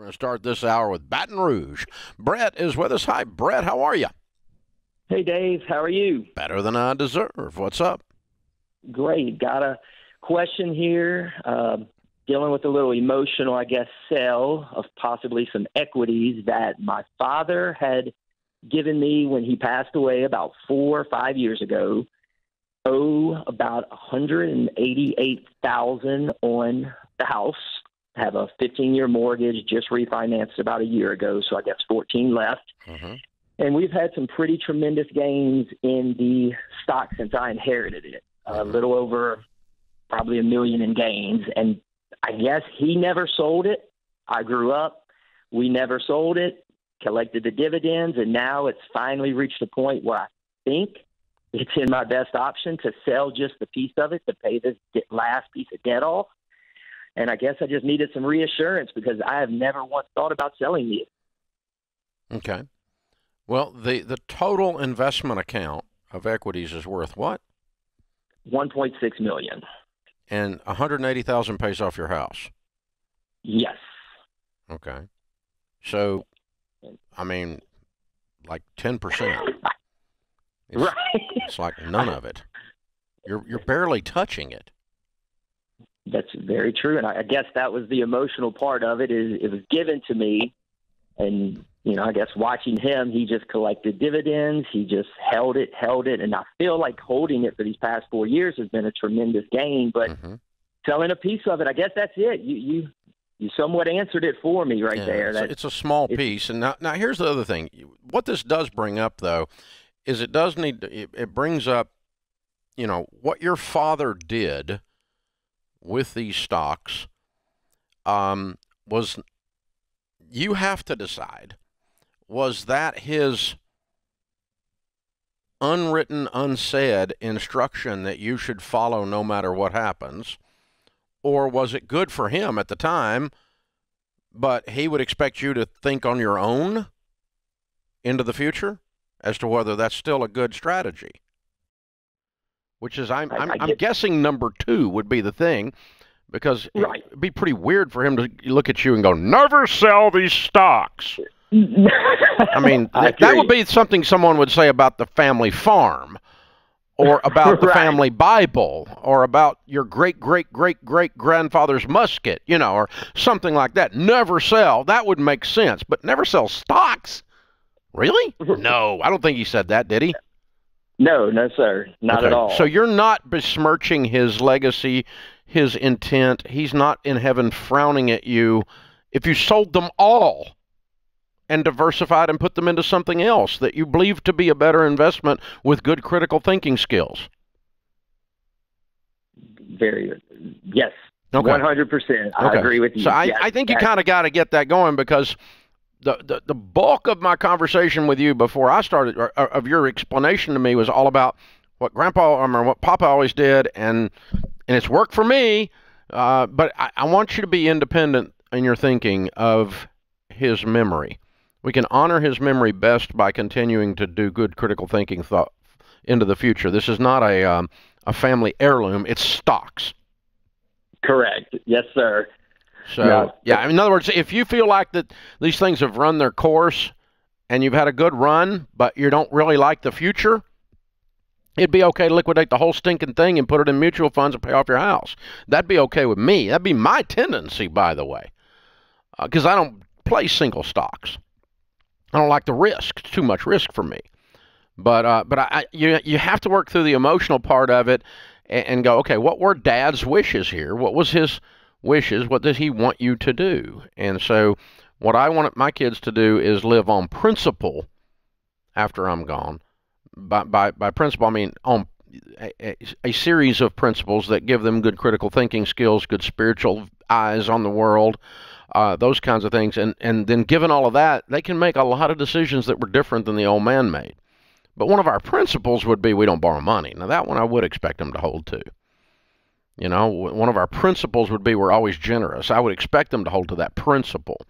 going to start this hour with Baton Rouge. Brett is with us. Hi, Brett. How are you? Hey, Dave. How are you? Better than I deserve. What's up? Great. Got a question here. Dealing with a little emotional, I guess, sale of possibly some equities that my father had given me when he passed away about 4 or 5 years ago. Owe about $188,000 on the house. Have a 15-year mortgage, just refinanced about a year ago, so I guess 14 left. Mm-hmm. And we've had some pretty tremendous gains in the stock since I inherited it. A little over probably $1 million in gains. And I guess he never sold it. I grew up. We never sold it, collected the dividends, and now it's finally reached a point where I think it's in my best option to sell just the piece of it to pay this last piece of debt off. And I guess I just needed some reassurance because I have never once thought about selling it. Okay. Well, the total investment account of equities is worth what? $1.6 million. And $180,000 pays off your house. Yes. Okay. So, I mean, like 10%. Right. It's like none of it. You're barely touching it. That's very true. And I guess that was the emotional part of it, is it was given to me. And, I guess watching him, he just collected dividends. He just held it. And I feel like holding it for these past 4 years has been a tremendous gain. But selling a piece of it, I guess that's it. You somewhat answered it for me right there. It's a small piece. And now here's the other thing. What this does bring up, though, is it brings up, what your father did with these stocks was, you have to decide, was that his unwritten, unsaid instruction that you should follow no matter what happens, or was it good for him at the time, but he would expect you to think on your own into the future as to whether that's still a good strategy? Which is, I'm guessing number 2 would be the thing, because it'd be pretty weird for him to look at you and go, never sell these stocks. I mean, that would be something someone would say about the family farm, or about the family Bible, or about your great-great-great-great-grandfather's musket, or something like that. Never sell. That would make sense, but never sell stocks? Really? No, I don't think he said that, did he? No, sir. Not at all. So you're not besmirching his legacy, his intent. He's not in heaven frowning at you if you sold them all and diversified and put them into something else that you believe to be a better investment with good critical thinking skills. Very good. Yes. Okay. 100%. I agree with you. So I think you kind of got to get that going, because the bulk of my conversation with you before I started, of your explanation to me, was all about what what Papa always did, and it's worked for me, but I want you to be independent in your thinking of his memory. We can honor his memory best by continuing to do good critical thinking thought into the future. This is not a family heirloom. It's stocks. Correct. Yes, sir. So, in other words, if you feel like that these things have run their course and you've had a good run, but you don't really like the future, it'd be okay to liquidate the whole stinking thing and put it in mutual funds and pay off your house. That'd be okay with me. That'd be my tendency, by the way, because I don't play single stocks. I don't like the risk. It's too much risk for me. But you have to work through the emotional part of it and go, okay, what were Dad's wishes here? What was his wishes? What did he want you to do? And so what I want my kids to do is live on principle after I'm gone. By principle, I mean on a series of principles that give them good critical thinking skills, good spiritual eyes on the world, those kinds of things. And then given all of that, they can make a lot of decisions that were different than the old man made. But one of our principles would be we don't borrow money. Now, that one I would expect them to hold to. One of our principles would be we're always generous. I would expect them to hold to that principle.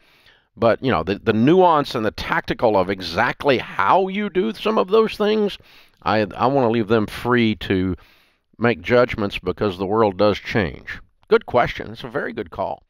But, the nuance and the tactical of exactly how you do some of those things, I want to leave them free to make judgments, because the world does change. Good question. It's a very good call.